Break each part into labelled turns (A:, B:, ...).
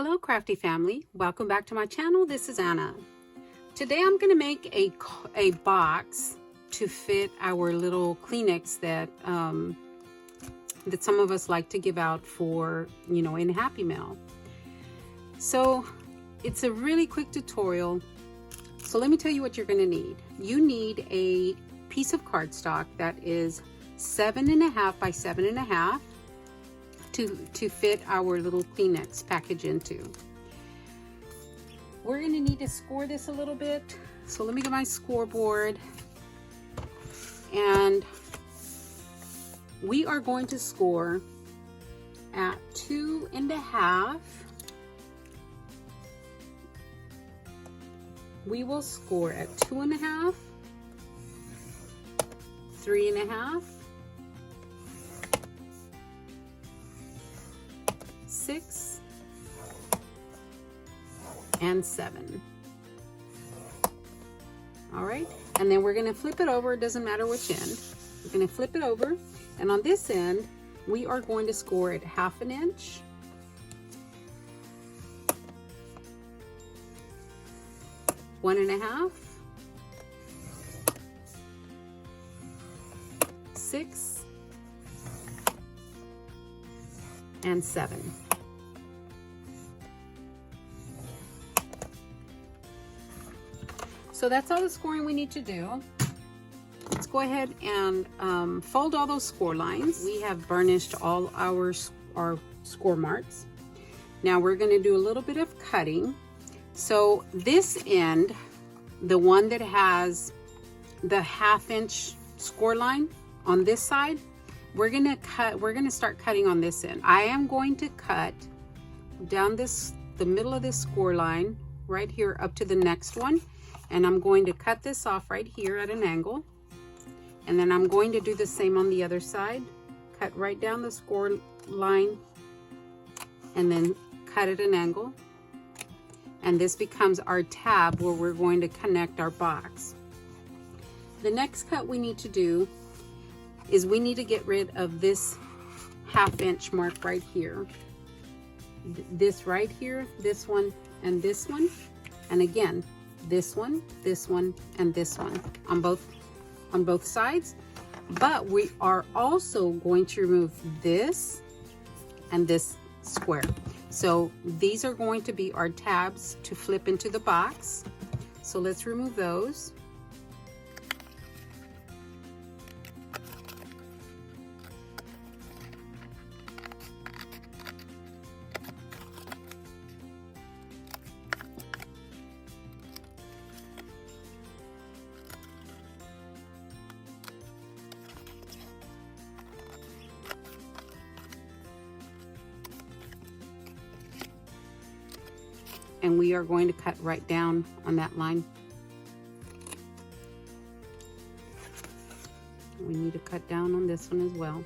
A: Hello crafty family, welcome back to my channel. This is Anna. Today I'm going to make a box to fit our little Kleenex that some of us like to give out for, in Happy Mail. So it's a really quick tutorial. So let me tell you what you're going to need. You need a piece of cardstock that is 7.5 by 7.5 to fit our little Kleenex package into. We're going to need to score this a little bit. So let me get my scoreboard, and we are going to score at 2.5. We will score at 2.5, 3.5, 6, and 7. All right, and then we're going to flip it over. It doesn't matter which end. We're going to flip it over, and on this end we are going to score at 1/2 inch, 1.5, 6, and 7. So that's all the scoring we need to do. Let's go ahead and fold all those score lines. We have burnished all our score marks. Now we're going to do a little bit of cutting. So this end, the one that has the 1/2 inch score line on this side, we're going to start cutting on this end. I am going to cut down the middle of this score line right here up to the next one. And I'm going to cut this off right here at an angle. And then I'm going to do the same on the other side. Cut right down the score line and then cut at an angle. And this becomes our tab where we're going to connect our box. The next cut we need to do is we need to get rid of this 1/2 inch mark right here. This right here, this one, and this one. And again, this one, and this one on both sides. But we are also going to remove this and this square. So these are going to be our tabs to flip into the box. So let's remove those. And we are going to cut right down on that line. We need to cut down on this one as well.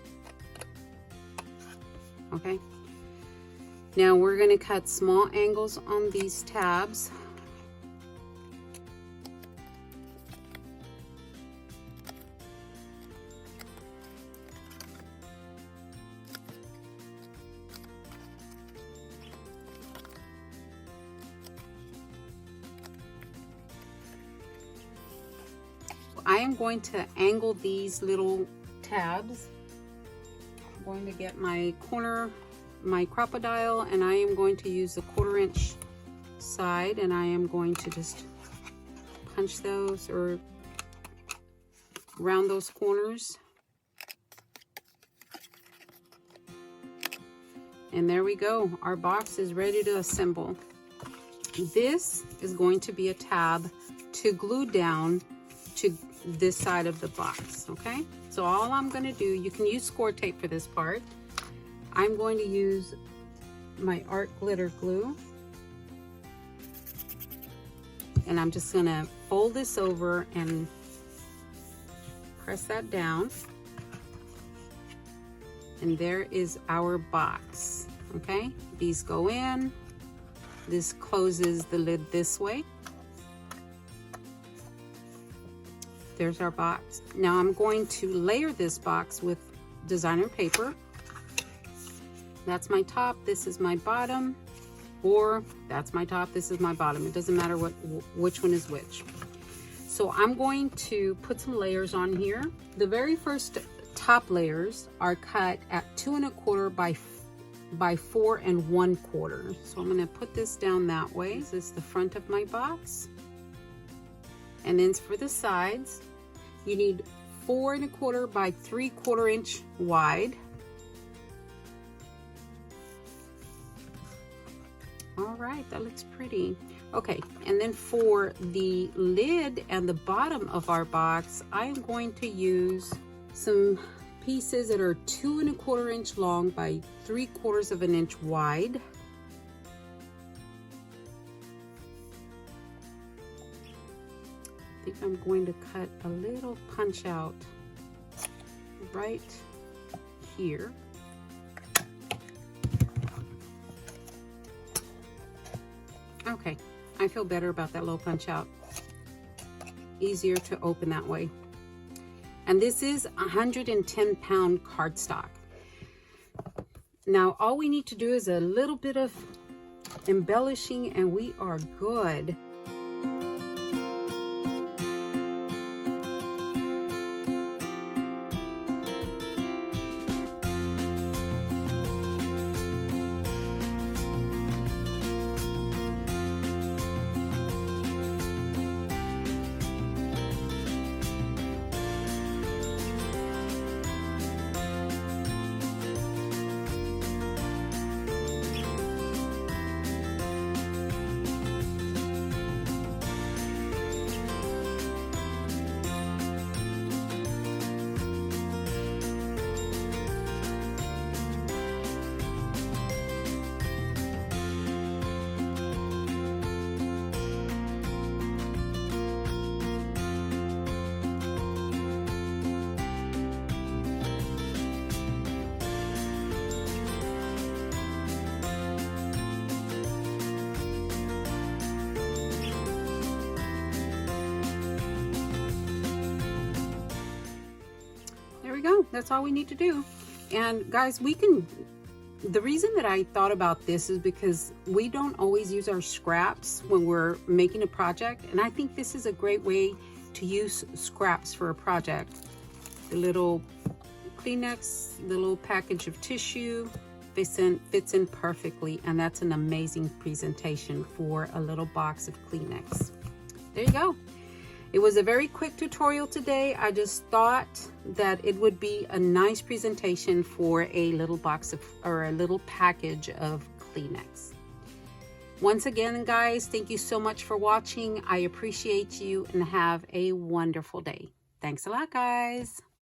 A: Okay. Now we're going to cut small angles on these tabs. I am going to angle these little tabs. I'm going to get my crocodile, and I am going to use the 1/4 inch side, and I am going to just punch those or round those corners. And there we go. Our box is ready to assemble. This is going to be a tab to glue down to this side of the box. Okay, so all I'm going to do, you can use score tape for this part. I'm going to use my art glitter glue, and I'm just going to fold this over and press that down, and there is our box. Okay, these go in, this closes the lid this way. There's our box. Now I'm going to layer this box with designer paper. That's my top, this is my bottom. or that's my top, this is my bottom. It doesn't matter which one is which. So I'm going to put some layers on here. The very first top layers are cut at 2 1/4 by 4 1/4. So I'm going to put this down that way. This is the front of my box. And then for the sides, you need 4 1/4 by 3/4 inch wide. All right, that looks pretty. Okay, and then for the lid and the bottom of our box, I am going to use some pieces that are 2 1/4 inch long by 3/4 of an inch wide. I think I'm going to cut a little punch out right here. Okay, I feel better about that little punch out. Easier to open that way. And this is 110-pound cardstock. Now, all we need to do is a little bit of embellishing and we are good. There we go. That's all we need to do. And guys, the reason that I thought about this is because we don't always use our scraps when we're making a project. And I think this is a great way to use scraps for a project. The little Kleenex, the little package of tissue fits in perfectly. And that's an amazing presentation for a little box of Kleenex. There you go. It was a very quick tutorial today. I just thought that it would be a nice presentation for a little box of, or a little package of Kleenex. Once again, guys, thank you so much for watching. I appreciate you and have a wonderful day. Thanks a lot, guys.